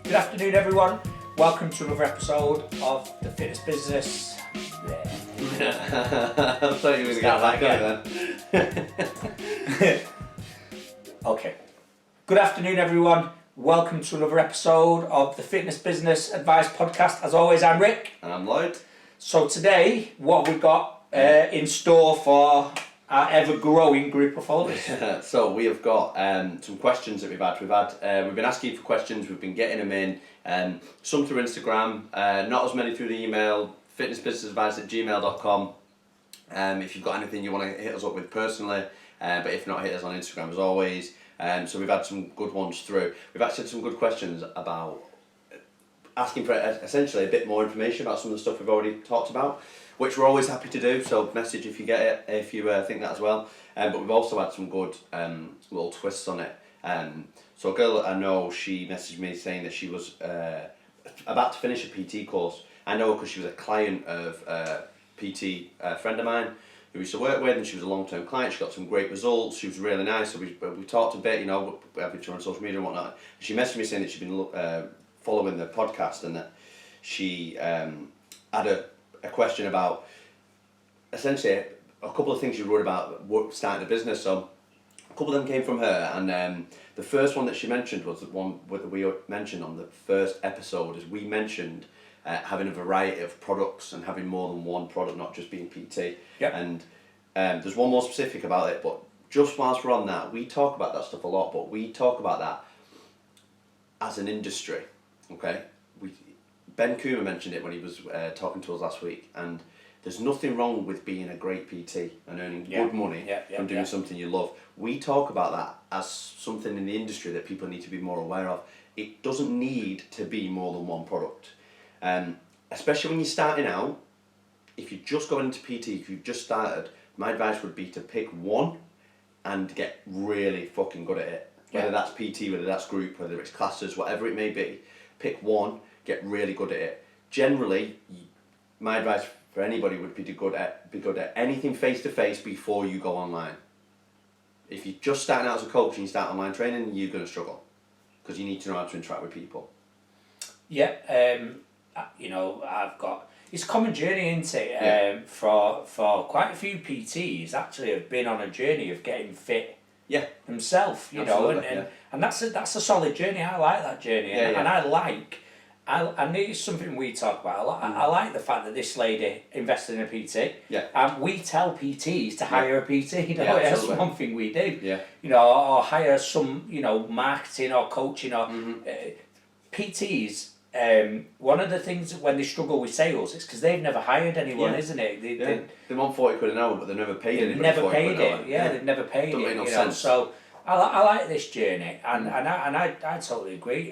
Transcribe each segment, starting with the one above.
Good afternoon, everyone. Welcome to another episode of the Fitness Business. I thought you were going to get back then. Okay. Good afternoon, everyone. Welcome to another episode of the Fitness Business Advice podcast. As always, I'm Rick. And I'm Lloyd. So today, what have we got in store for our ever-growing group of followers? So we have got some questions that we've had. We've been asking for questions. We've been getting them in. Some through Instagram, not as many through the email. Fitnessbusinessadvice@gmail.com. If you've got anything you want to hit us up with personally, but if not, hit us on Instagram as always. So we've had some good ones through. We've actually had some good questions about asking for essentially a bit more information about some of the stuff we've already talked about, which we're always happy to do. So message if you get it, if you think that as well. But we've also had some good little twists on it. So a girl that I know, she messaged me saying that she was about to finish a PT course. I know her because she was a client of a PT friend of mine who we used to work with, and she was a long-term client. She got some great results. She was really nice. So we talked a bit, you know, we have each other on social media and whatnot. She messaged me saying that she'd been following the podcast and that she had a question about essentially a couple of things she wrote about starting a business. So a couple of them came from her, and the first one that she mentioned was the one that we mentioned on the first episode. Is we mentioned having a variety of products and having more than one product, not just being PT. Yep. And there's one more specific about it, but just whilst we're on that, we talk about that stuff a lot, but we talk about that as an industry, okay? Ben Coomer mentioned it when he was talking to us last week, and there's nothing wrong with being a great PT and earning good money from doing something you love. We talk about that as something in the industry that people need to be more aware of. It doesn't need to be more than one product. Especially when you're starting out, if you're just going into PT, if you've just started, my advice would be to pick one and get really fucking good at it. Whether that's PT, whether that's group, whether it's classes, whatever it may be, pick one, get really good at it. Generally, my advice for anybody would be to be good at anything face-to-face before you go online. If you're just starting out as a coach and you start online training, you're going to struggle because you need to know how to interact with people. Yeah, you know, it's a common journey, isn't it? For quite a few PTs actually have been on a journey of getting fit themselves, you know, and that's a solid journey. I like that journey, and I know it's something we talk about a lot. I like the fact that this lady invested in a PT. And we tell PTs to hire a PT. You know, that's one thing we do. You know, or hire some, you know, marketing or coaching or PTs. One of the things when they struggle with sales is because they've never hired anyone, isn't it? They want 40 quid an hour, but they've never paid anybody. They've never paid it. They've never paid it. Make no sense. Know? So I like this journey, and I totally agree.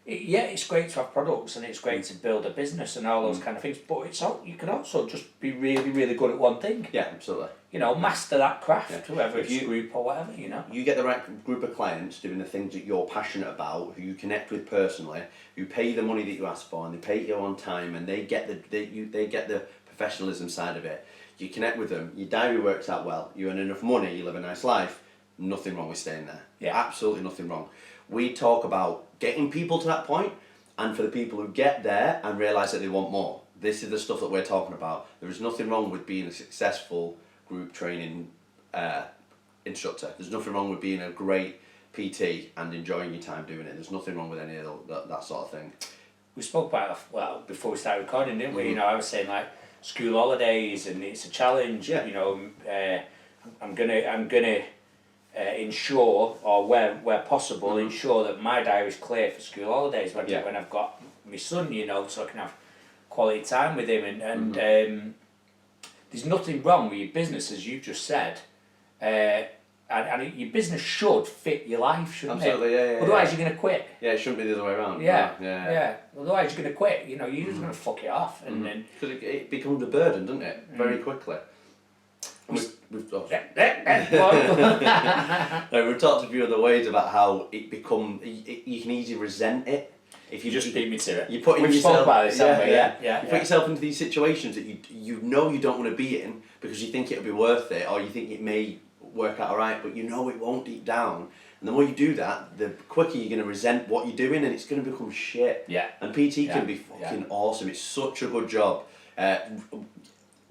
It's great to have products and it's great to build a business and all those kind of things, but you can also just be really, really good at one thing. Yeah, absolutely. You know, master that craft, whoever it's group or whatever, you know. You get the right group of clients doing the things that you're passionate about, who you connect with personally, who pay the money that you ask for, and they pay you on time, and they get the professionalism side of it. You connect with them, your diary works out well, you earn enough money, you live a nice life. Nothing wrong with staying there. Absolutely nothing wrong. We talk about getting people to that point, and for the people who get there and realise that they want more. This is the stuff that we're talking about. There is nothing wrong with being a successful group training instructor. There's nothing wrong with being a great PT and enjoying your time doing it. There's nothing wrong with any of that sort of thing. We spoke about it before we started recording, didn't we? You know, I was saying like school holidays and it's a challenge. You know, I'm gonna ensure, or where possible, ensure that my diary is clear for school holidays when I've got my son, you know, so I can have quality time with him. And there's nothing wrong with your business, as you've just said. And your business should fit your life, shouldn't Absolutely, it? Otherwise, you're going to quit. Yeah, it shouldn't be the other way around. Otherwise, you're going to quit. You know, you're just going to fuck it off, and then because it becomes a burden, doesn't it? Very quickly. We've talked a few other ways about how it you can easily resent it if you just beat me to it. You put We've spoken about this, haven't we? You put yourself into these situations that you know you don't want to be in because you think it'll be worth it, or you think it may work out alright, but you know it won't deep down, And the more you do that, the quicker you're going to resent what you're doing, and it's going to become shit. Yeah. And PT can be fucking awesome. It's such a good job.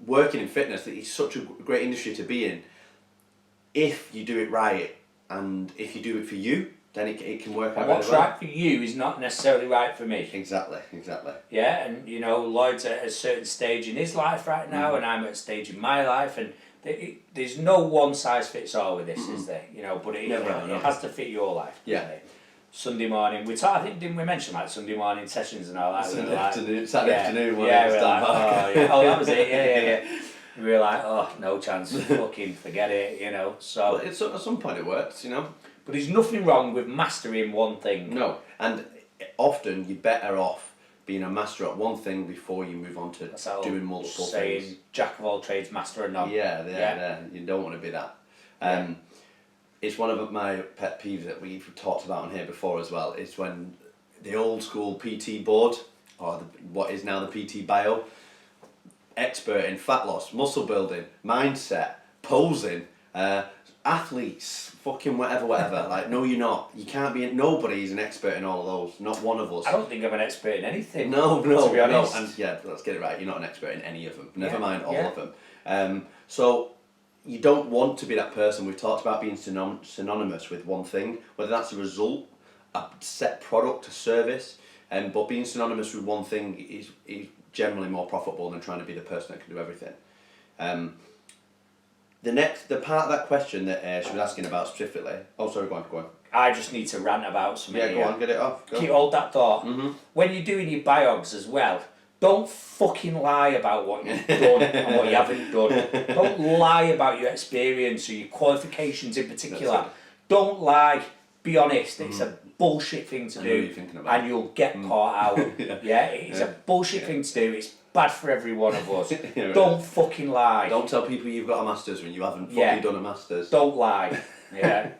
Working in fitness, it's such a great industry to be in. If you do it right, and if you do it for you, then it can work out really well. What's right for you is not necessarily right for me. Exactly. Yeah, and Lloyd's at a certain stage in his life right now, and I'm at a stage in my life, and there's no one size fits all with this, is there? But it has to fit your life. Yeah. Sunday morning, didn't we mention like Sunday morning sessions and all that? Saturday afternoon. That was it. Yeah. We were like, oh, no chance, fucking forget it, So at some point it works, But there's nothing wrong with mastering one thing. No, and often you're better off being a master at one thing before you move on to doing multiple things. Saying jack of all trades, master of none. Yeah. You don't want to be that. It's one of my pet peeves that we've talked about on here before as well. It's when the old school PT board, or what is now the PT bio, expert in fat loss, muscle building, mindset, posing, athletes, fucking whatever. Like, no, you're not. You can't be. Nobody is an expert in all of those. Not one of us. I don't think I'm an expert in anything. No. To be honest. And let's get it right. You're not an expert in any of them. Never mind all of them. So you don't want to be that person. We've talked about being synonymous with one thing, whether that's a result, a set product, a service. But being synonymous with one thing is generally more profitable than trying to be the person that can do everything. The part of that question that she was asking about specifically. Oh, sorry, go on. I just need to rant about something. Yeah, go on, get it off. Go. Keep hold that thought. Mm-hmm. When you're doing your biogs as well, don't fucking lie about what you've done and what you haven't done. Don't lie about your experience or your qualifications in particular. Don't lie. Be honest. It's a bullshit thing to do, and you'll get caught out. It's a bullshit thing to do. It's bad for every one of us. Don't fucking lie. Don't tell people you've got a master's when you haven't fucking done a master's. Don't lie. Yeah.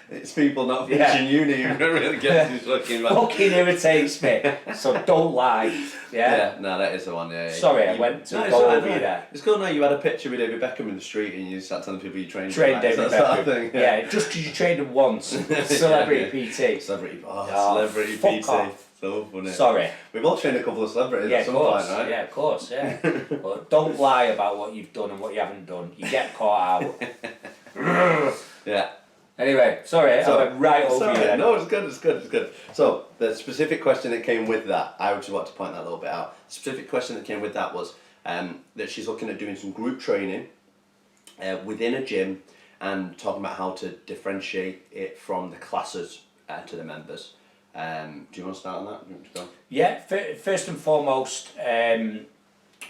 It's people not finishing uni who really get this fucking irritates me. So don't lie. No, that is the one. Sorry, I went to go over you there. It's cool now. You had a picture with David Beckham in the street and you start telling people you trained David Beckham. Just because you trained him once. Celebrity PT. Celebrity PT. So funny. Sorry. We've all trained a couple of celebrities at some point, right? Yeah, of course, yeah. But don't lie about what you've done and what you haven't done. You get caught out. Yeah. Anyway, sorry, I went right over you then. No, it's good. So, the specific question that came with that, I just want to point that a little bit out. The specific question that came with that was that she's looking at doing some group training within a gym and talking about how to differentiate it from the classes to the members. Do you want to start on that? Do you want to go? Yeah, first and foremost,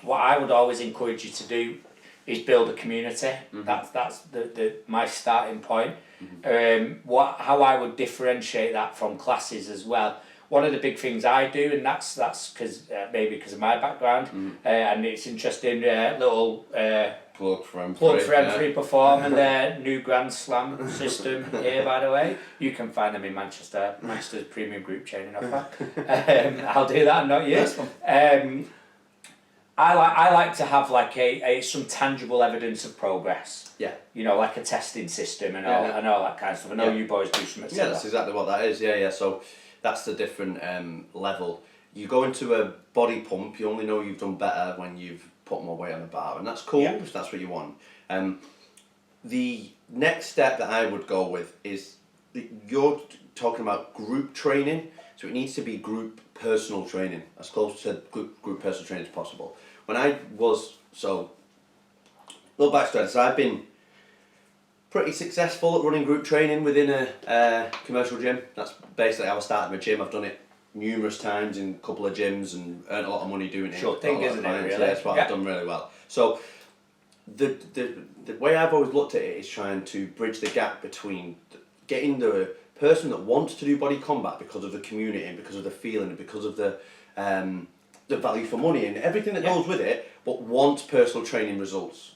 what I would always encourage you to do is build a community. Mm-hmm. That's my starting point. Mm-hmm. How I would differentiate that from classes as well. One of the big things I do, and that's because maybe because of my background, and it's interesting. Little plug for M3 Perform and their new Grand Slam system here, by the way. You can find them in Manchester's premium group training offer. I'll do that, not you. I like to have like some tangible evidence of progress. Yeah. Like a testing system and all that kind of stuff. I know you boys do something similar. Yeah, that's exactly what that is. Yeah. So that's the different level. You go into a body pump, you only know you've done better when you've put more weight on the bar, and that's cool if that's what you want. The next step that I would go with is you're talking about group training, so it needs to be group personal training, as close to group personal training as possible. When I was, little backstory, so I've been pretty successful at running group training within a commercial gym. That's basically how I started my gym. I've done it numerous times in a couple of gyms and earned a lot of money doing it. Sure thing, isn't it? Really? Yeah, that's what I've done really well. So the way I've always looked at it is trying to bridge the gap between getting the person that wants to do body combat because of the community and because of the feeling and because of the value for money and everything that goes with it, but wants personal training results.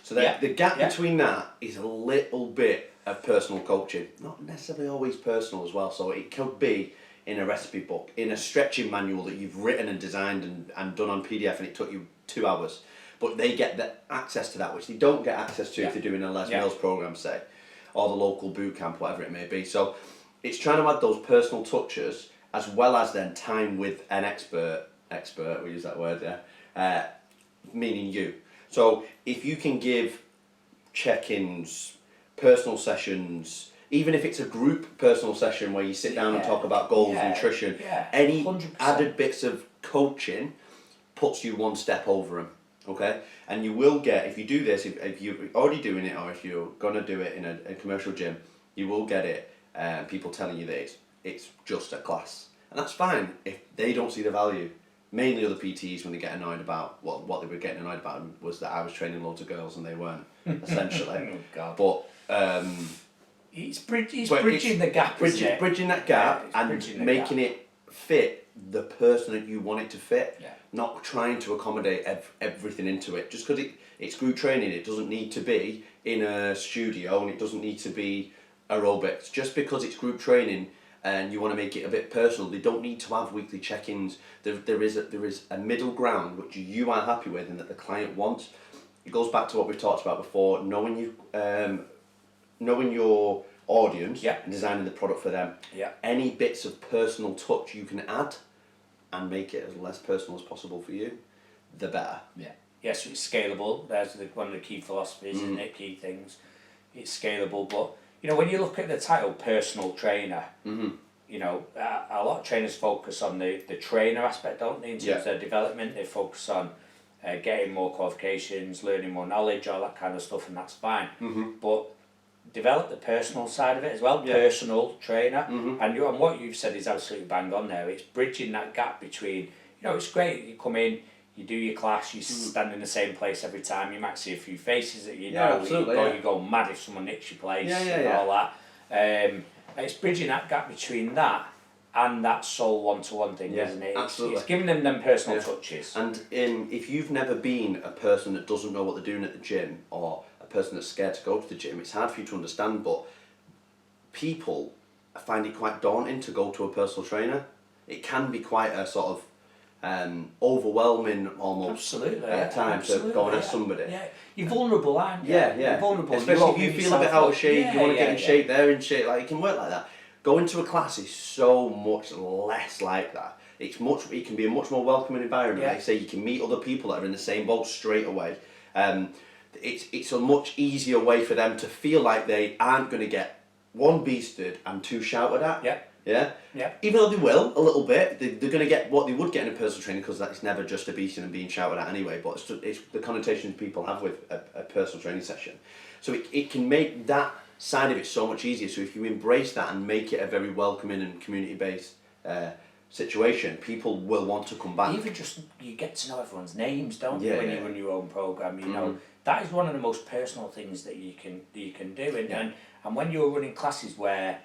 So the gap between that is a little bit of personal coaching, not necessarily always personal as well. So it could be in a recipe book, in a stretching manual that you've written and designed and done on PDF and it took you 2 hours. But they get the access to that, which they don't get access to if they're doing a Les Mills program, say. or the local boot camp, whatever it may be. So it's trying to add those personal touches as well as then time with an expert, we use that word, meaning you. So if you can give check-ins, personal sessions, even if it's a group personal session where you sit down and talk about goals, nutrition, any 100%. Added bits of coaching puts you one step over them, okay? And you will get, if you do this, if you're already doing it or if you're going to do it in a commercial gym, you will get it, people telling you that it's just a class. And that's fine if they don't see the value. Mainly other PTs, when they get annoyed about, what they were getting annoyed about was that I was training loads of girls and they weren't, essentially. Oh, God. But It's bridging the gap, bridging that gap and making it fit the person that you want it to fit, not trying to accommodate everything into it. Just because it's group training, it doesn't need to be in a studio and it doesn't need to be aerobics. Just because it's group training and you want to make it a bit personal, they don't need to have weekly check-ins. There is a middle ground which you are happy with and that the client wants. It goes back to what we've talked about before, knowing your audience and designing the product for them. Any bits of personal touch you can add and make it as less personal as possible for you, the better. Yes, it's scalable. There's one of the key philosophies, isn't it? Key things. It's scalable, but when you look at the title personal trainer, a lot of trainers focus on the trainer aspect, don't they? In terms of their development, they focus on getting more qualifications, learning more knowledge, all that kind of stuff, and that's fine. But develop the personal side of it as well, personal trainer, and what you've said is absolutely bang on there. It's bridging that gap between, it's great, you come in, you do your class, you stand in the same place every time, you might see a few faces that you go mad if someone nicks your place and all that. It's bridging that gap between that and that soul one-to-one thing, isn't it? It's giving them personal touches. And if you've never been a person that doesn't know what they're doing at the gym, or a person that's scared to go to the gym, it's hard for you to understand, but people find it quite daunting to go to a personal trainer. It can be quite a sort of overwhelming almost at times to go and ask somebody. You're vulnerable, aren't you? You're vulnerable. Especially if you feel a bit out of shape, you want to get in shape, they're in shape, like it can work like that. Going to a class is so much less like that. It can be a much more welcoming environment. Like I say, you can meet other people that are in the same boat straight away. It's a much easier way for them to feel like they aren't going to get one beasted and two shouted at. Even though they will a little bit, they're going to get what they would get in a personal training, because that's never just a beasting and being shouted at anyway. But it's the connotations people have with a personal training session. So it can make that side of it so much easier. So if you embrace that and make it a very welcoming and community based situation, people will want to come back. Even just you get to know everyone's names, don't you, when you run your own program? That is one of the most personal things that you can do. And when you're running classes where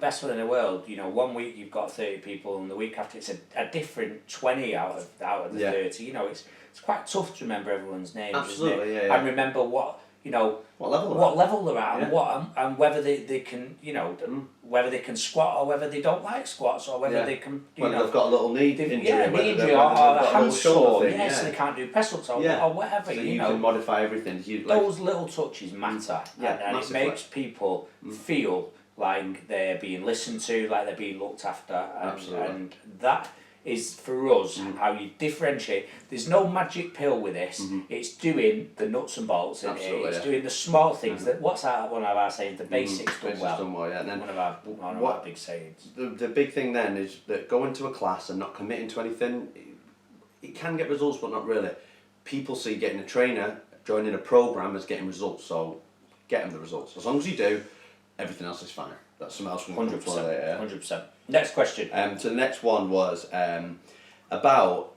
best one in the world, 1 week you've got 30 people and the week after it's a different 20 out of the 30. It's quite tough to remember everyone's names. Absolutely, isn't it? And remember what level they're at, and whether they can whether they can squat or whether they don't like squats, or whether they can they've got a little knee injury, or a hand sore, so they can't do press ups or whatever. So you can modify everything. Those little touches matter, and it makes people feel like they're being listened to, like they're being looked after, and that is for us how you differentiate. There's no magic pill with this. It's doing the nuts and bolts. It's doing the small things. That what's one of our sayings? The basics done well. And then one of our big sayings. The big thing then is that going to a class and not committing to anything, it can get results, but not really. People see getting a trainer, joining a program as getting results. So get them the results. As long as you do, everything else is fine. That's something else. 100%. Next question. So the next one was about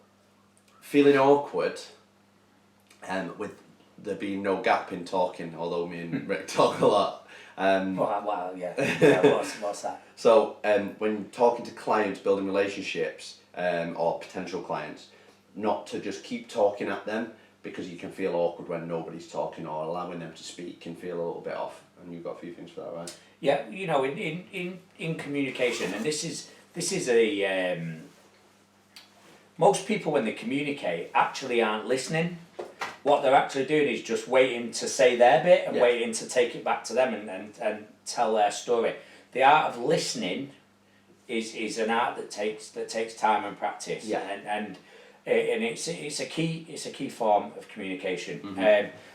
feeling awkward with there being no gap in talking, although me and Rick talk a lot. What's that? So when talking to clients, building relationships, or potential clients, not to just keep talking at them, because you can feel awkward when nobody's talking, or allowing them to speak can feel a little bit off. And you've got a few things for that, right? Yeah, in communication, and this is a most people when they communicate actually aren't listening. what they're actually doing is just waiting to say their bit and waiting to take it back to them and tell their story. The art of listening is an art that takes time and practice, and it's a key form of communication.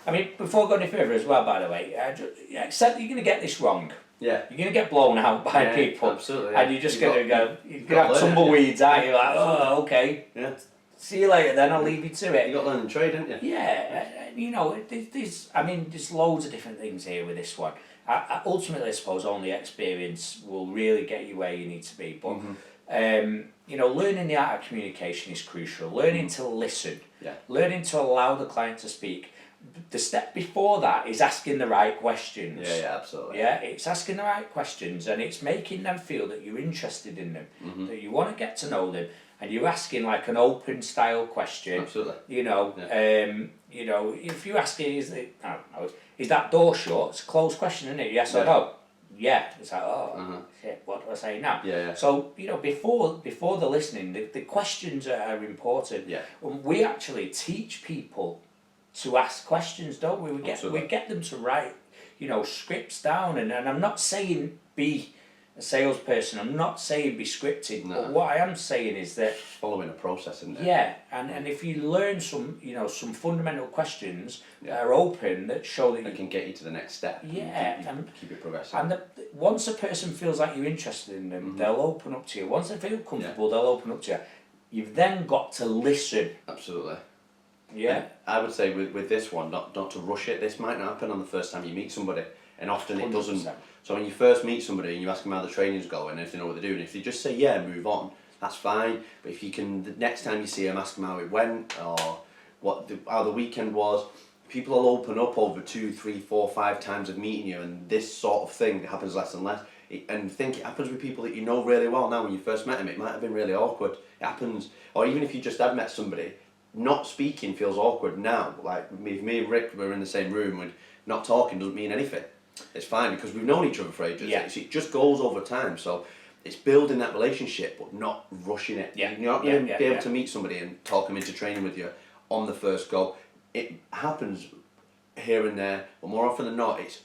I mean, before going any further as well, by the way, accept you're going to get this wrong. Yeah. You're going to get blown out by people. Absolutely. And you're just going to go, you're going to have tumbleweeds, aren't you? Like, oh, okay. Yeah. See you later then, I'll leave you to it. You got to learn the trade, haven't you? Yeah. You know, there's loads of different things here with this one. Ultimately, I suppose only experience will really get you where you need to be. But, you know, learning the art of communication is crucial. Learning to listen. Yeah. Learning to allow the client to speak. The step before that is asking the right questions. Yeah, absolutely. Yeah, it's asking the right questions, and it's making them feel that you're interested in them, that you want to get to know them, and you're asking like an open style question. Absolutely. You know, you know, if you ask is that door shut? It's a closed question, isn't it? Yes or no? Yeah. It's like, oh shit, what do I say now? Yeah. So, you know, before the listening, the questions are important. Yeah. And we actually teach people to ask questions, don't we? We get them to write, you know, scripts down, and I'm not saying be a salesperson, I'm not saying be scripted, but what I am saying is that following a process, isn't it? Yeah, and if you learn some some fundamental questions that are open, that show that you can get you to the next step. Yeah, and keep it progressing. And once a person feels like you're interested in them, they'll open up to you. Once they feel comfortable, they'll open up to you. You've then got to listen. Absolutely. Yeah. And I would say with this one, not to rush it. This might not happen on the first time you meet somebody, and often it 100%. Doesn't. So when you first meet somebody and you ask them how the training's going, and if they know what they're doing, if they just say yeah, move on, that's fine. But if you can, the next time you see them, ask them how it went or how the weekend was. People will open up over 2, 3, 4, 5 times of meeting you, and this sort of thing happens less and less. And think it happens with people that you know really well now. When you first met them, it might have been really awkward. It happens, or even if you just had met somebody. Not speaking feels awkward now. Like if me and Rick were in the same room and not talking doesn't mean anything. It's fine because we've known each other for ages. Yeah. It just goes over time. So it's building that relationship but not rushing it. Yeah. You're not going to be able to meet somebody and talk them into training with you on the first go. It happens here and there, but more often than not it's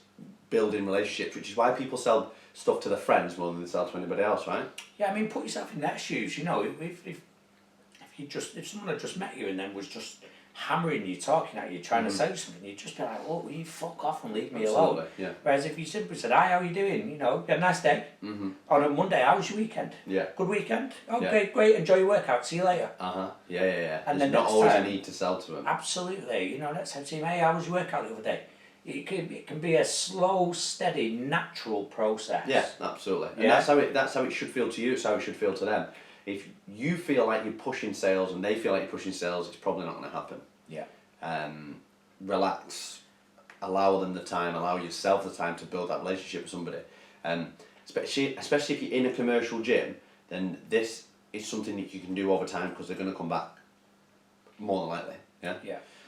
building relationships, which is why people sell stuff to their friends more than they sell to anybody else, right? Yeah, I mean, put yourself in their shoes. You know, if someone had just met you and then was just hammering you, talking at you, trying to sell you something, you'd just be like, "Oh, will you fuck off and leave me alone?" Yeah. Whereas if you simply said, "Hi, how are you doing? You know, you had a nice day. On a Monday, how was your weekend? Yeah. Good weekend. Okay, great. Enjoy your workout. See you later." Yeah. And there's then not always time, a need to sell to them. Absolutely. You know, let's have team. Hey, how was your workout the other day? It can be a slow, steady, natural process. Yeah, absolutely. And that's how it should feel to you. It's how it should feel to them. If you feel like you're pushing sales and they feel like you're pushing sales, it's probably not going to happen. Yeah. Relax, allow them the time, allow yourself the time to build that relationship with somebody. Especially if you're in a commercial gym, then this is something that you can do over time because they're going to come back more than likely.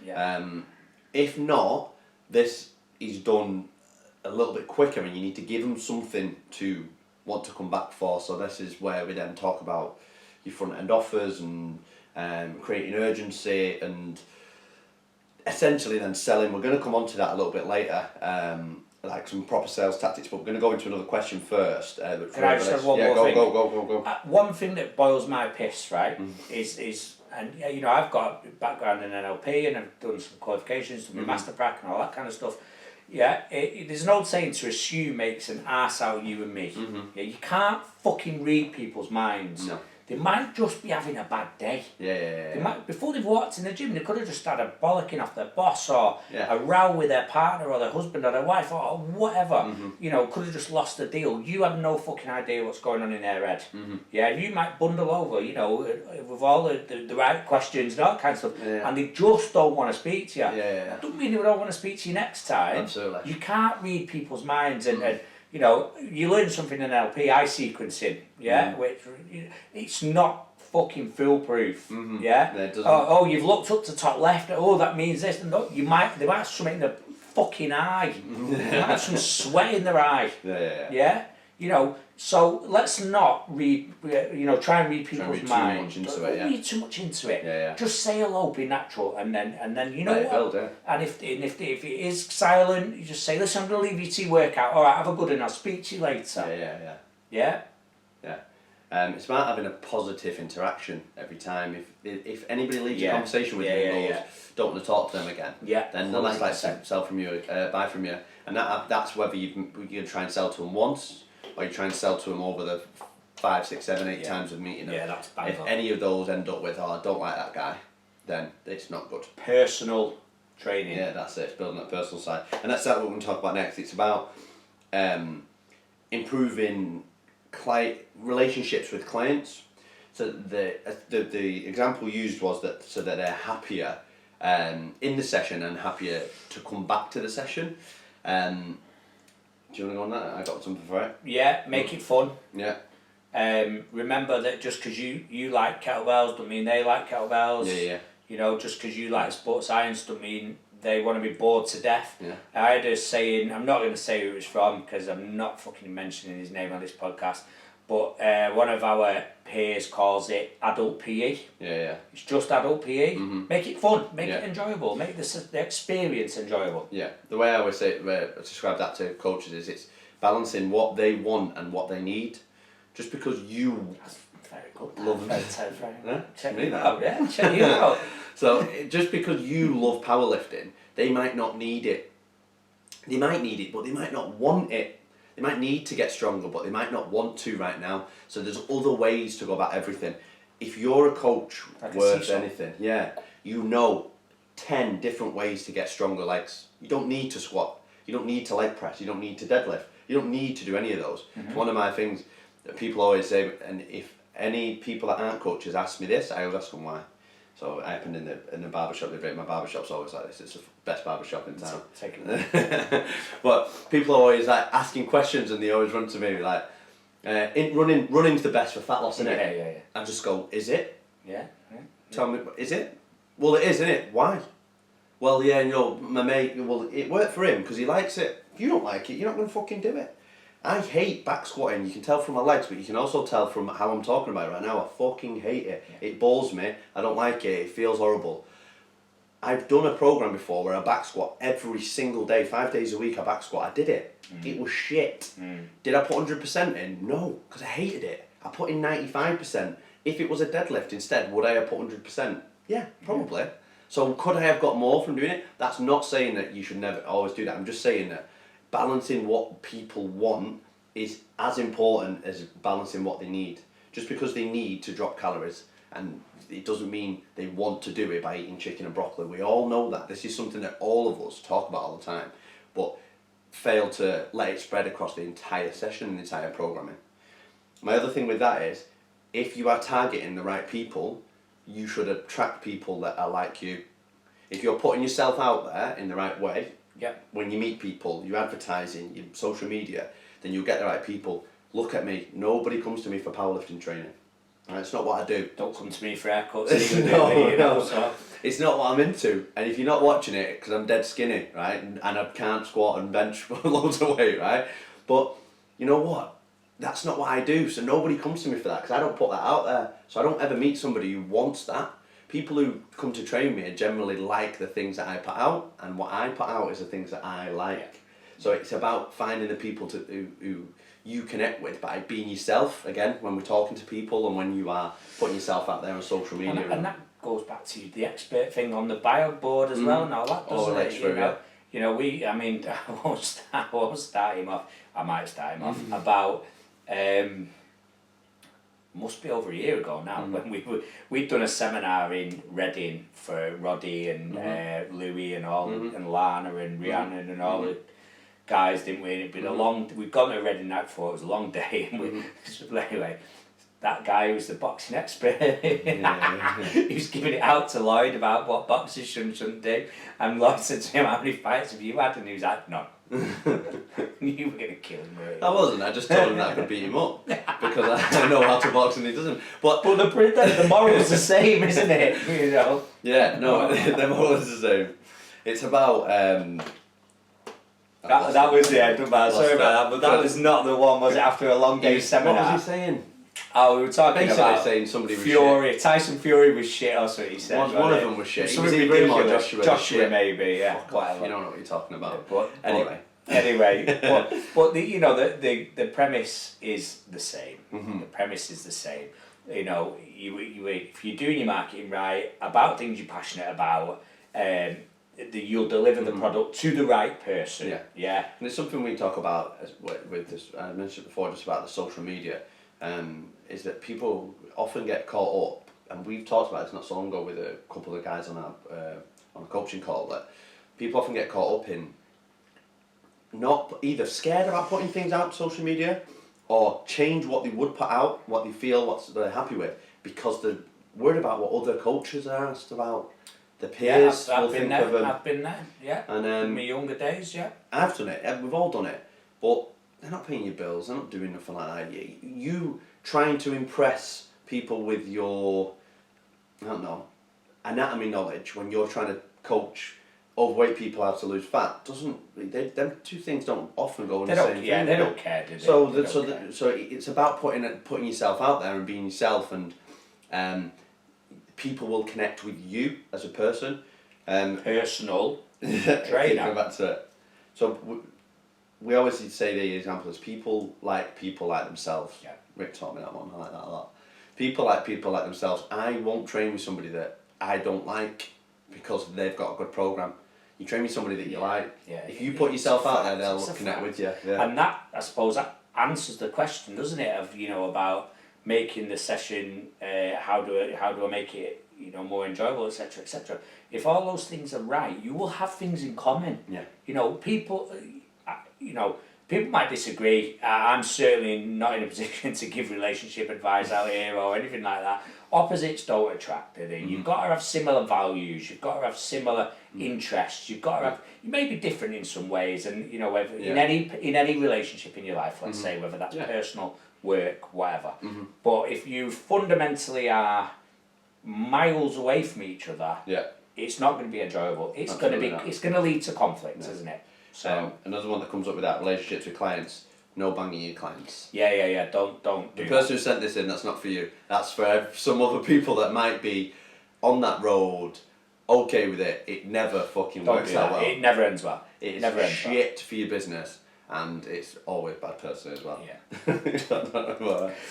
Yeah. If not, this is done a little bit quicker and you need to give them something to want to come back for. So this is where we then talk about your front end offers and creating urgency and essentially then selling. We're going to come on to that a little bit later, like some proper sales tactics, but we're going to go into another question first. Can I just have one more thing? Go. One thing that boils my piss, right, is and you know, I've got a background in NLP and I've done some qualifications, done my master prac and all that kind of stuff. Yeah, there's an old saying, to assume makes an arse out of you and me. Yeah, you can't fucking read people's minds. No. They might just be having a bad day. Yeah. They might, before they've walked in the gym, they could have just had a bollocking off their boss or a row with their partner or their husband or their wife or whatever. You know, could have just lost the deal. You have no fucking idea what's going on in their head. Yeah, you might bundle over, you know, with all the right questions and all that kind of stuff, and they just don't want to speak to you. That doesn't mean they don't want to speak to you next time. Absolutely. You can't read people's minds and you know, you learn something in NLP, eye sequencing, which it's not fucking foolproof, Oh, you've looked up to top left, oh, that means this, and no, they might have something in the fucking eye, they might have some sweat in their eye, So let's not read, try and read people's minds. Read too much into it. Yeah. Just say hello, be natural, and then what? And if it is silent, you just say, listen, I'm going to leave you to your workout. All right, have a good one. I'll speak to you later. Yeah. It's about having a positive interaction every time. If anybody leaves a conversation with you and goes, don't want to talk to them again, then they'll less like sell from you, buy from you, and that's whether you try and sell to them once or you try and sell to them over the 5, 6, 7, 8 times of meeting them. Yeah, that's bad. If any of those end up with, I don't like that guy, then it's not good. Personal training. Yeah, that's it. It's building that personal side, and that's what we're going to talk about next. It's about improving relationships with clients. So the example used was that so that they're happier in the session and happier to come back to the session. Do you want to go on that? I got something for it. Yeah, make it fun. Yeah. Remember that just because you like kettlebells don't mean they like kettlebells. Yeah. Just because you like sports science don't mean they want to be bored to death. Yeah. I had a saying, I'm not going to say who it was from because I'm not fucking mentioning his name on this podcast, but one of our peers calls it adult PE. Yeah. It's just adult PE. Mm-hmm. Make it fun, make it enjoyable, make the experience enjoyable. Yeah, the way I always describe that to coaches is it's balancing what they want and what they need. Just because you very good. Love them. Check me out. Yeah, check you out. So just because you love powerlifting, they might not need it. They might need it, but they might not want it. They might need to get stronger, but they might not want to right now. So there's other ways to go about everything. If you're a coach worth anything, you know 10 different ways to get stronger legs. You don't need to squat. You don't need to leg press. You don't need to deadlift. You don't need to do any of those. Mm-hmm. It's one of my things that people always say, and if any people that aren't coaches ask me this, I always ask them why. So it happened in the barbershop. My barbershop's always like this. It's the best barbershop in town. But people are always like asking questions, and they always run to me like, running's the best for fat loss, isn't it? Yeah. I just go, is it? Yeah. Tell me, is it? Well, it is, isn't it? Why? Well, yeah, my mate. Well, it worked for him because he likes it. If you don't like it, you're not gonna fucking do it. I hate back squatting. You can tell from my legs, but you can also tell from how I'm talking about it right now. I fucking hate it. Yeah. It bores me. I don't like it. It feels horrible. I've done a program before where I back squat every single day, 5 days a week. I back squat. I did it. It was shit. Did I put 100% in? No, because I hated it. I put in 95%. If it was a deadlift instead, would I have put 100%? Yeah, probably. So could I have got more from doing it? That's not saying that you should never always do that. I'm just saying that balancing what people want is as important as balancing what they need. Just because they need to drop calories, and it doesn't mean they want to do it by eating chicken and broccoli. We all know that. This is something that all of us talk about all the time, but fail to let it spread across the entire session and the entire programming. My other thing with that is, if you are targeting the right people, you should attract people that are like you. If you're putting yourself out there in the right way, when you meet people, you're advertising, your social media, then you'll get the right people. Look at me. Nobody comes to me for powerlifting training. Right? It's not what I do. Don't come to me for haircuts either. No. So. It's not what I'm into. And if you're not watching it, because I'm dead skinny, right, and I can't squat and bench loads of weight, right, but you know what? That's not what I do. So nobody comes to me for that because I don't put that out there. So I don't ever meet somebody who wants that. People who come to train me generally like the things that I put out, and what I put out is the things that I like. So it's about finding the people who you connect with by being yourself, again, when we're talking to people and when you are putting yourself out there on social media. And that goes back to the expert thing on the bio board as well. Now that doesn't I won't start him off. I might start him off about must be over a year ago now, when we'd done a seminar in Reading for Roddy and Louis and all, and Lana and Rhiannon and all the guys, didn't we? And it'd been we'd gone to Reading night before, it was a long day, and anyway, that guy was the boxing expert. He was giving it out to Lloyd about what boxers shouldn't do, and Lloyd said to him, how many fights have you had? And he was like, none. You were going to kill him, really. I wasn't. I just told him that I could beat him up because I know how to box and he doesn't. But the moral's the same, isn't it? You know. Yeah, no, the moral's the same. It's about That was the end of that. Sorry about that, but that was not the one, was it? After a long day's seminar. What was he saying? Oh, we were talking basically about saying somebody Fury. was shit. Tyson Fury was shit. That's what he said. One of them was shit. Something was ridiculous. Joshua maybe. Yeah. Whatever. You don't know what you're talking about. Yeah, anyway, but the premise is the same. The premise is the same. You know, if you're doing your marketing right about things you're passionate about, you'll deliver the product to the right person. Yeah. And it's something we talk about with this. I mentioned before, just about the social media. Is that people often get caught up, and we've talked about this not so long ago with a couple of guys on a coaching call, that people often get caught up in not either scared about putting things out on social media, or change what they would put out, what they feel, what they're happy with, because they're worried about what other coaches are asked about. The peers I've been there, yeah. And in my younger days, yeah. I've done it. We've all done it, but they're not paying your bills. They're not doing nothing like that. You trying to impress people with your, I don't know, anatomy knowledge when you're trying to coach overweight people how to lose fat them two things don't often go in the same thing. Yeah, they don't care, do they? So it's about putting yourself out there and being yourself, and people will connect with you as a person. Personal trainer. Back to it. So we always say the example is people like themselves. Yeah. Rick taught me that one. I like that a lot. People like themselves. I won't train with somebody that I don't like because they've got a good program. You train with somebody that you like. Yeah. If you put yourself out there, they'll connect with you. Yeah. And that, I suppose, that answers the question, doesn't it? Of about making the session. How do I make it more enjoyable, etc., etc. If all those things are right, you will have things in common. Yeah. People. People might disagree. I'm certainly not in a position to give relationship advice out here or anything like that. Opposites don't attract, do they? You've got to have similar values. You've got to have similar interests. You've got to have. You may be different in some ways, and whether in any relationship in your life, let's say, whether that's personal, work, whatever. But if you fundamentally are miles away from each other, it's not going to be enjoyable. It's going to lead to conflict, isn't it? So another one that comes up with that, relationships with clients. No banging your clients. Yeah. Don't do the person who sent this in, that's not for you. That's for some other people that might be on that road, okay with it. It never fucking works out well. It never ends well. It never ends shit for your business, and it's always bad person as well. Yeah.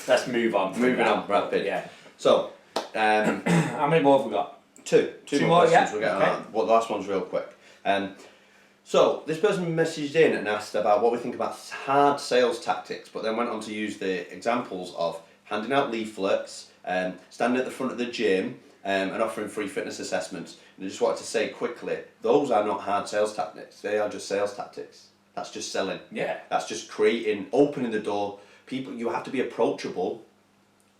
Let's move on. Moving on, Brad Pitt. Yeah. So, how many more have we got? Two more questions. Yeah. We're getting on. Well, the last one's real quick. So this person messaged in and asked about what we think about hard sales tactics, but then went on to use the examples of handing out leaflets, standing at the front of the gym, and offering free fitness assessments. And I just wanted to say quickly, those are not hard sales tactics. They are just sales tactics. That's just selling. Yeah. That's just opening the door. You have to be approachable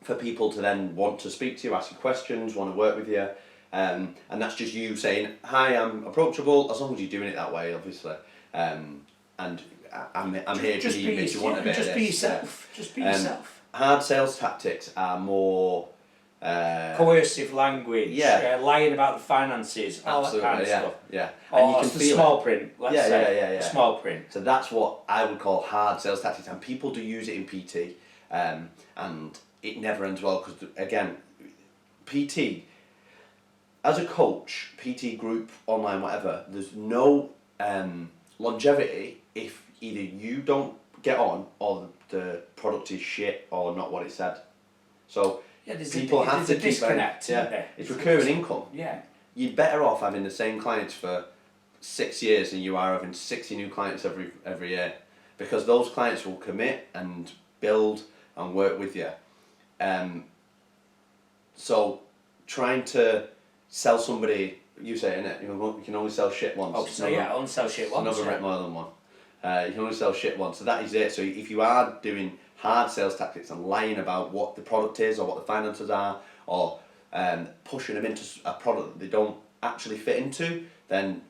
for people to then want to speak to you, ask you questions, want to work with you. And that's just you saying, hi, I'm approachable, as long as you're doing it that way, obviously. And I'm here to you if you want a bit of this. Just be yourself. Just be yourself. Hard sales tactics are more coercive language, lying about the finances, all that kind of stuff. Yeah. And you can feel small print, let's say. Small print. So that's what I would call hard sales tactics, and people do use it in PT, and it never ends well, because, again, PT... As a coach, PT group, online, whatever, there's no longevity if either you don't get on or the product is shit or not what it said. So people have to keep disconnect. It's recurring income. Yeah. You're better off having the same clients for 6 years than you are having 60 new clients every year, because those clients will commit and build and work with you. So trying to sell somebody, you say, innit? You can only sell shit once. Oh, so only sell shit once. Never Rick more than one. You can only sell shit once, so that is it. So if you are doing hard sales tactics and lying about what the product is or what the finances are, or pushing them into a product that they don't actually fit into, then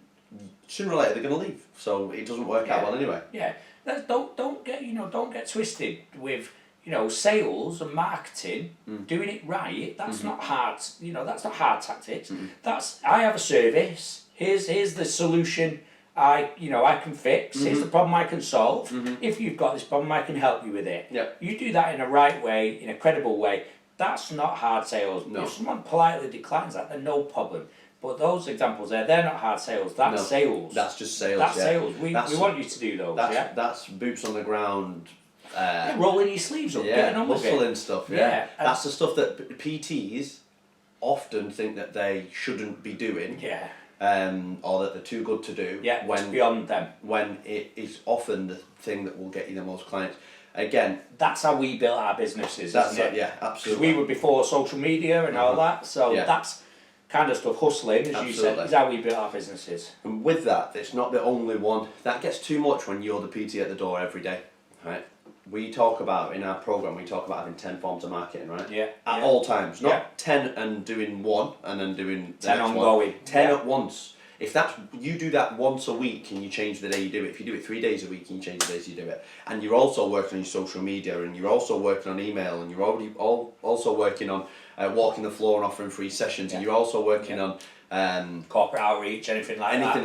sooner or later they're going to leave. So it doesn't work out well anyway. Yeah, don't get twisted with. Sales and marketing, doing it right, that's not hard, that's not hard tactics. That's, I have a service, here's the solution I can fix. Here's the problem I can solve. If you've got this problem, I can help you with it. Yep. You do that in a right way, in a credible way. That's not hard sales. No. If someone politely declines that, then no problem. But those examples there, they're not hard sales. That's sales. That's just sales. That's yeah. sales. We want you to do those. That's boots on the ground. Rolling your sleeves up, getting on with it. Hustling stuff. Yeah. That's the stuff that PTs often think that they shouldn't be doing. Yeah. Or that they're too good to do. Yeah. When it's beyond them. When it is often the thing that will get you the most clients. Again, that's how we built our businesses. Isn't it? Yeah, absolutely. Because we were before social media and all that, so that's kind of stuff. Hustling, as you said, is how we built our businesses. And with that, it's not the only one. That gets too much when you're the PT at the door every day, right? We talk about in our program. We talk about having 10 forms of marketing, right? Yeah. At all times, not 10 and doing one and then doing the 10 next ongoing. 10 at once. If you do that once a week and you change the day you do it, if you do it 3 days a week and you change the days you do it, and you're also working on your social media and you're also working on email and you're already also working on walking the floor and offering free sessions and you're also working on corporate outreach, anything like that.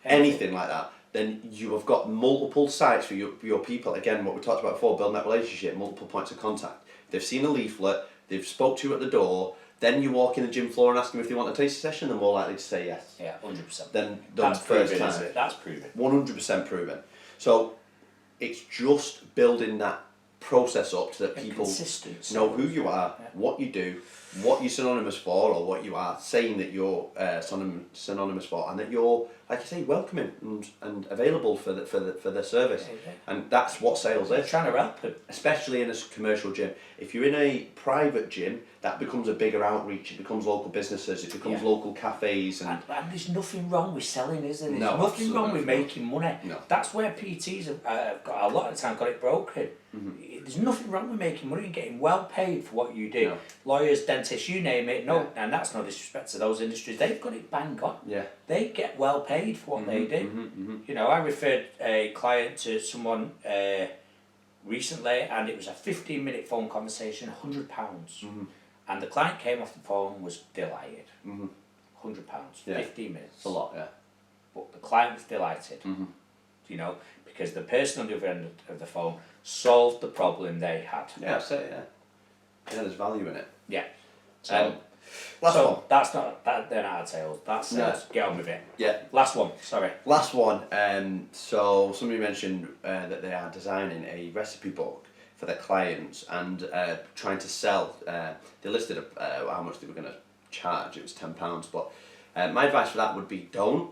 Anything like that, then you have got multiple sites for your people. Again, what we talked about before, building that relationship, multiple points of contact. They've seen a leaflet, they've spoke to you at the door. Then you walk in the gym floor and ask them if they want a taster session, they're more likely to say yes. Yeah, 100%. Then that's first proven, time. isn't it? That's proven. 100% proven. So it's just building that process up so that people know who you are, what you do, what you're synonymous for, or what you are saying that you're synonymous for, and that you're, like I say, welcoming and available for the service. And that's what sales is. Trying to help them. Especially in a commercial gym. If you're in a private gym, that becomes a bigger outreach. It becomes local businesses. It becomes local cafes. And there's nothing wrong with selling, is there? There's no, nothing wrong with making money. No. That's where PTs have got a lot of the time got it broken. There's nothing wrong with making money and getting well paid for what you do. No. Lawyers, dentists, you name it. No, and that's no disrespect to those industries. They've got it bang on. Yeah. They get well paid for what they do. You know, I referred a client to someone recently, and it was a 15-minute phone conversation, £100. And the client came off the phone, was delighted. £100, 15 minutes. It's a lot, yeah. But the client was delighted, you know, because the person on the other end of the phone solved the problem they had. Yeah, I'd say, yeah, there's value in it. Yeah. So, that's not, they're not hard sales. That's get on with it. Yeah. Last one, sorry. Last one. So somebody mentioned that they are designing a recipe book for their clients and trying to sell. They listed how much they were going to charge. It was £10. But my advice for that would be don't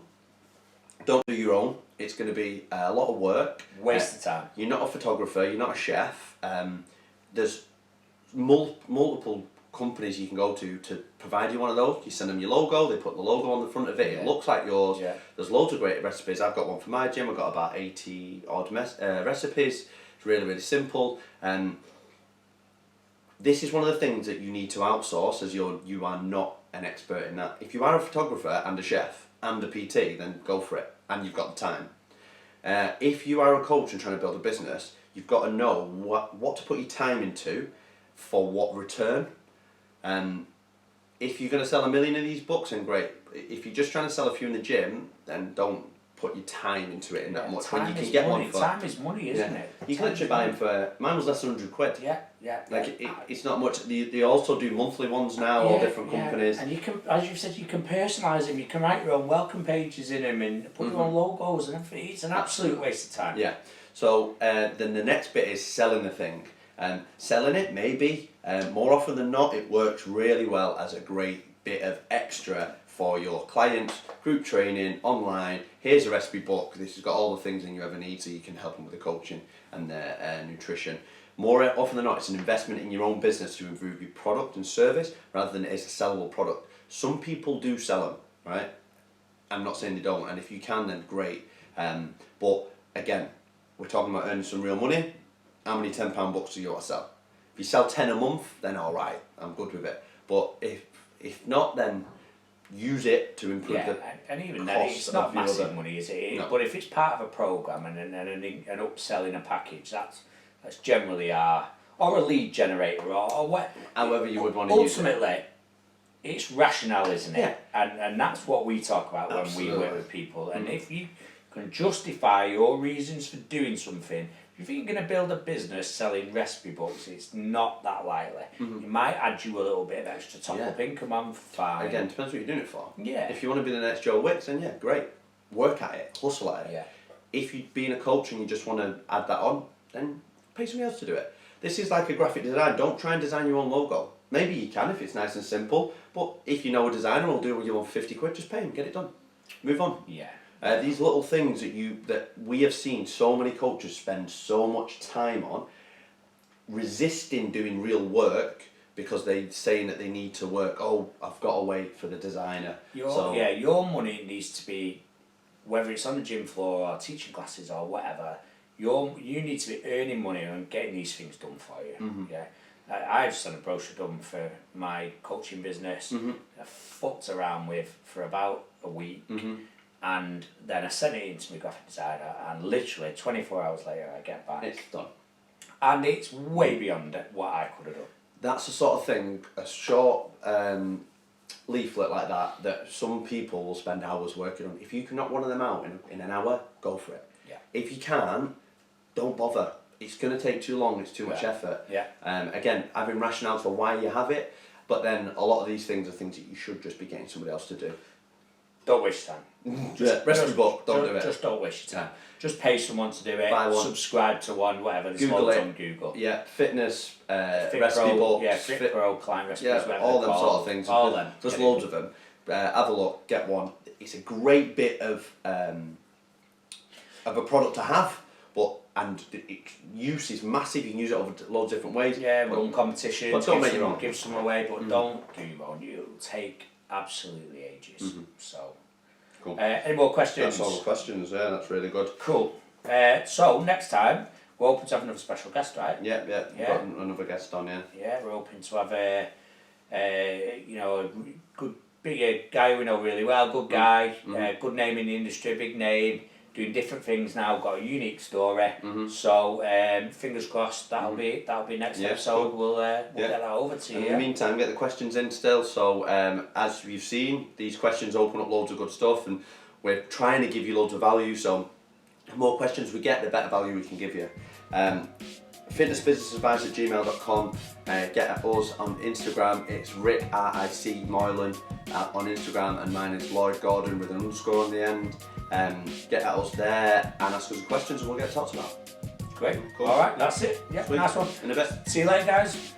do your own. It's going to be a lot of work. Waste of time. You're not a photographer. You're not a chef. There's multiple companies you can go to provide you one of those. You send them your logo. They put the logo on the front of it. It looks like yours. Yeah. There's loads of great recipes. I've got one for my gym. I've got about 80 odd recipes. It's really, really simple. This is one of the things that you need to outsource, as you are not an expert in that. If you are a photographer and a chef and a PT, then go for it, and you've got the time. If you are a coach and trying to build a business, you've got to know what to put your time into for what return. If you're going to sell 1 million of these books, then great. If you're just trying to sell a few in the gym, then don't put your time into it in that much. When you can get money. one for Time is money, isn't it? You can literally buy them for. Mine was less than £100. Yeah. Like it's not much. They also do monthly ones now. All different companies. And you can, as you said, you can personalise them. You can write your own welcome pages in them and put your own logos and everything. It's an absolute waste of time. Yeah. So then the next bit is selling the thing. Selling it, maybe more often than not, it works really well as a great bit of extra for your clients, group training, online. Here's a recipe book. This has got all the things in you ever need, so you can help them with the coaching and their nutrition. More often than not, it's an investment in your own business to improve your product and service rather than it is a sellable product. Some people do sell them, right? I'm not saying they don't, and if you can, then great. But again, we're talking about earning some real money. How many £10 books do you want to sell? If you sell 10 a month, then all right, I'm good with it. But if not, then use it to improve the and even then, it's not massive money, is it? No. But if it's part of a programme and an upsell in a package, that's generally or a lead generator or what. However you would want to use it. Ultimately, it's rationale, isn't it? Yeah. And that's what we talk about when we work with people. And if you can justify your reasons for doing something, if you think you're going to build a business selling recipe books, it's not that likely. It might add you a little bit of extra top-up income, I'm fine. Again, depends what you're doing it for. Yeah. If you want to be the next Joe Wicks, then great. Work at it, hustle at it. Yeah. If you're being a coach and you just want to add that on, then pay somebody else to do it. This is like a graphic design. Don't try and design your own logo. Maybe you can if it's nice and simple, but if you know a designer will do it with you on 50 quid, just pay him, get it done. Move on. Yeah. These little things that we have seen so many coaches spend so much time on, resisting doing real work because they're saying that they need to work. Oh, I've got to wait for the designer. Your money needs to be, whether it's on the gym floor or teaching classes or whatever, you need to be earning money and getting these things done for you. Yeah. I've just had a brochure done for my coaching business. I fucked around with for about a week. And then I sent it in to my graphic designer, and literally 24 hours later I get back. It's done. And it's way beyond what I could have done. That's the sort of thing, a short leaflet like that some people will spend hours working on. If you can knock one of them out in an hour, go for it. Yeah. If you can't, don't bother. It's going to take too long, it's too much effort. Yeah. Again, having rationales for why you have it, but then a lot of these things are things that you should just be getting somebody else to do. Don't waste time. Rest of the book, don't do it. Just don't waste your time. Just pay someone to do it. Buy one. Subscribe to one, whatever. There's Google loads it. on Google. Yeah, fitness, Fit recipe Pro, books. yeah, Fit Pro, client recipes, whatever all they're them sort called. of things. All them. There's loads of them. Have a look, get one. It's a great bit of a product to have, and use is massive. You can use it over loads of different ways. Yeah, run competitions. But don't make your own. Give some away, but don't do your own. It'll take absolutely ages. So. Cool. Any more questions? That's all the questions, that's really good. Cool. So next time we're hoping to have another special guest, right? Yeah. We've got another guest on, Yeah, we're hoping to have a good big guy we know really well, good guy, good name in the industry, big name, doing different things now, got a unique story. So fingers crossed that'll be next episode. Cool. We'll get that over to you. In the meantime, get the questions in still. So as you've seen, these questions open up loads of good stuff, and we're trying to give you loads of value. So the more questions we get, the better value we can give you. Fitnessbusinessadvice@gmail.com. Get at us on Instagram. It's Ric Moylan on Instagram, and mine is Lloyd Gordon with an underscore on the end. Get at us there and ask us questions, and we'll get talked about. Great. Cool. All right, that's it. Yeah, Sweet. nice one. In a bit. See you later, guys.